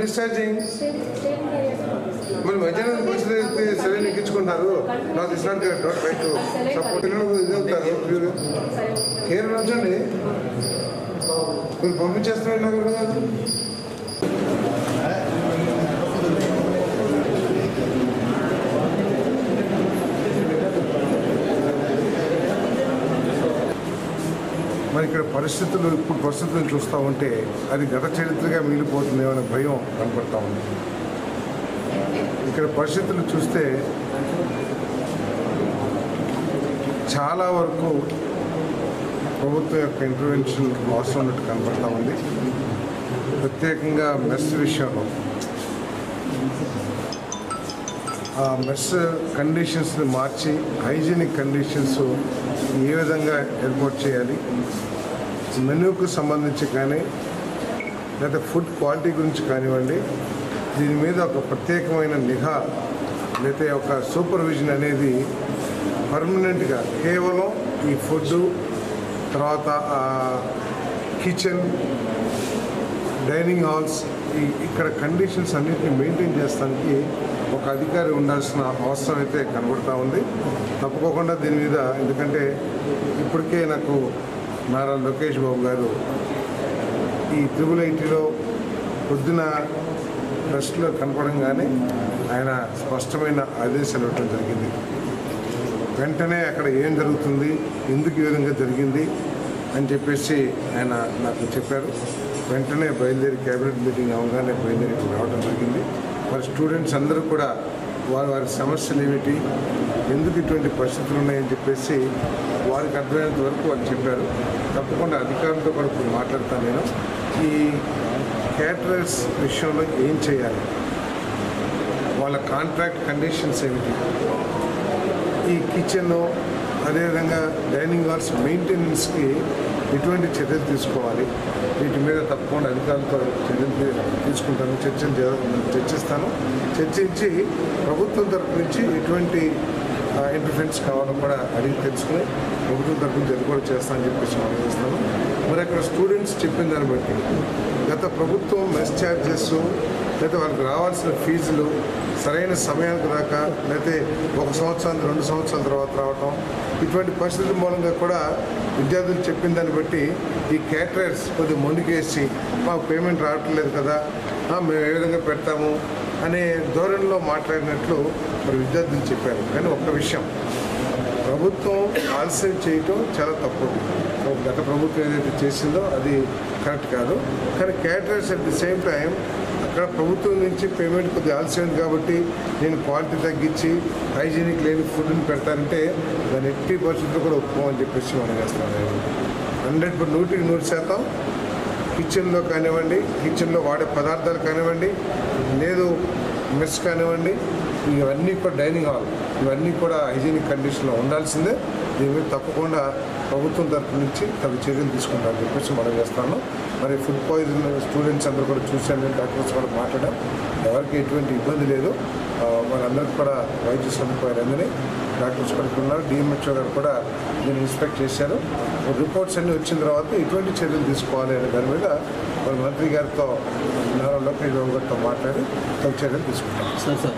Discharging. Well, Majana is selling a kitchen. Now, this not going to try to support here. Will Pommy just మరి ఇక్కడ పరిస్థితులు ఇప్పుడు పరిస్థితులను చూస్తూ ఉంటే అది గత చరిత్రగా మిగిలిపోతుందేమో అనే భయం కనపడతా ఉంది. ఇక్కడ పరిస్థితులు చూస్తే చాలా వరకు ప్రభుత్వం యొక్క ఇంటర్వెన్షన్ అవసరం ఉన్నట్టు కనపడతా ఉంది. ప్రత్యేకంగా మెస్ విషయంలో ఆ మెస్ కండిషన్స్ని మార్చి హైజీనిక్ కండిషన్స్ ఏ విధంగా ఏర్పాటు చేయాలి, మెనూకు సంబంధించి కానీ లేదా ఫుడ్ క్వాలిటీ గురించి కానివ్వండి, దీని మీద ఒక ప్రత్యేకమైన నిఘా లేదా ఒక సూపర్విజన్ అనేది పర్మనెంట్గా కేవలం ఈ ఫుడ్ తర్వాత కిచెన్ డైనింగ్ హాల్స్ ఇక్కడ కండిషన్స్ అన్నింటినీ మెయింటైన్ చేస్తానికి ఒక అధికారి ఉండాల్సిన అవసరం అయితే కనబడుతూ ఉంది. తప్పుకోకుండా దీని మీద, ఎందుకంటే ఇప్పటికే నాకు నారా లోకేష్ బాబు గారు ఈ IIITలో పొద్దున ట్రస్ట్లో కనపడంగానే ఆయన స్పష్టమైన ఆదేశాలు ఇవ్వడం జరిగింది. వెంటనే అక్కడ ఏం జరుగుతుంది, ఎందుకు ఈ విధంగా జరిగింది అని చెప్పేసి ఆయన నాకు చెప్పారు. వెంటనే బయలుదేరి క్యాబినెట్ మీటింగ్ అవగానే బయలుదేరి రావడం జరిగింది. మరి స్టూడెంట్స్ అందరూ కూడా వారి సమస్యలు ఏమిటి, ఎందుకు ఇటువంటి పరిస్థితులు ఉన్నాయని చెప్పేసి వారికి అర్థమైనంత వరకు వాళ్ళు చెప్పారు. తప్పకుండా అధికారులతో కూడా ఇప్పుడు మాట్లాడతాను నేను. ఈ క్యాటరర్స్ విషయంలో ఏం చేయాలి, వాళ్ళ కాంట్రాక్ట్ కండిషన్స్ ఏమిటి, ఈ కిచెన్ అదేవిధంగా డైనింగ్ హాల్స్ మెయింటెనెన్స్కి ఎటువంటి చర్యలు తీసుకోవాలి, వీటి మీద తప్పకుండా అధికారులతో చర్యలు తీసుకుంటాను, చర్చిస్తాను. చర్చించి ప్రభుత్వం తరఫు నుంచి ఎటువంటి ఇంటర్ఫరెన్స్ కావాలో కూడా అడిగి తెలుసుకుని ప్రభుత్వం తరఫు నుంచి అది కూడా చేస్తానని చెప్పేసి మనం చేస్తాను. మరి అక్కడ స్టూడెంట్స్ చెప్పిన దాన్ని బట్టి గత ప్రభుత్వం మెస్ ఛార్జెస్ లేదా వాళ్ళకి రావాల్సిన ఫీజులు సరైన సమయానికి రాక లేకపోతే 1 సంవత్సరం 2 సంవత్సరాల తర్వాత రావటం, ఇటువంటి పరిస్థితుల మూలంగా కూడా విద్యార్థులు చెప్పిన దాన్ని బట్టి ఈ క్యాటరర్స్ కొద్దిగా మొండికేసి మాకు పేమెంట్ రావట్లేదు కదా, మేము ఏ విధంగా పెడతాము అనే ధోరణిలో మాట్లాడినట్లు మరి విద్యార్థులు చెప్పారు. కానీ ఒక్క విషయం, ప్రభుత్వం ఆలస్యం చేయటం చాలా తప్పు. గత ప్రభుత్వం ఏదైతే చేసిందో అది కరెక్ట్ కాదు. కానీ caterers at the same time అక్కడ ప్రభుత్వం నుంచి పేమెంట్ కొద్దిగా ఆలస్యమైంది కాబట్టి నేను క్వాలిటీ తగ్గించి హైజీనిక్ లేని ఫుడ్ని పెడతానంటే దాన్ని ఎట్టి పరిస్థితుల్లో కూడా ఒప్పుకోమని చెప్పేసి మనం చేస్తాను. 100% కిచెన్లో కానివ్వండి, కిచెన్లో వాడే పదార్థాలు కానివ్వండి, లేదు మెస్ కానివ్వండి, ఇవన్నీ కూడా డైనింగ్ హాల్ ఇవన్నీ కూడా హైజీనిక్ కండిషన్లో ఉండాల్సిందే. దీని మీద తప్పకుండా ప్రభుత్వం తరఫు నుంచి తగు చర్యలు తీసుకుంటామని చెప్పేసి మనం చేస్తాను. మరి ఫుడ్ పాయిజన్ స్టూడెంట్స్ అందరూ కూడా చూశాను, డాక్టర్స్ కూడా మాట్లాడాం, ఎవరికి ఎటువంటి ఇబ్బంది లేదు. వాళ్ళందరికీ కూడా వైద్య సదుపాయాలు అందని డాక్టర్స్ కూడా ఉన్నారు. డిఎంహెచ్ఓ గారు కూడా దీన్ని ఇన్స్పెక్ట్ చేశారు. రిపోర్ట్స్ అన్నీ వచ్చిన తర్వాత ఎటువంటి చర్యలు తీసుకోవాలి అనే దాని మీద మరి మంత్రి గారితో నారా లోకేష్ బాబు గారితో మాట్లాడి తగు చర్యలు తీసుకుంటాం. సార్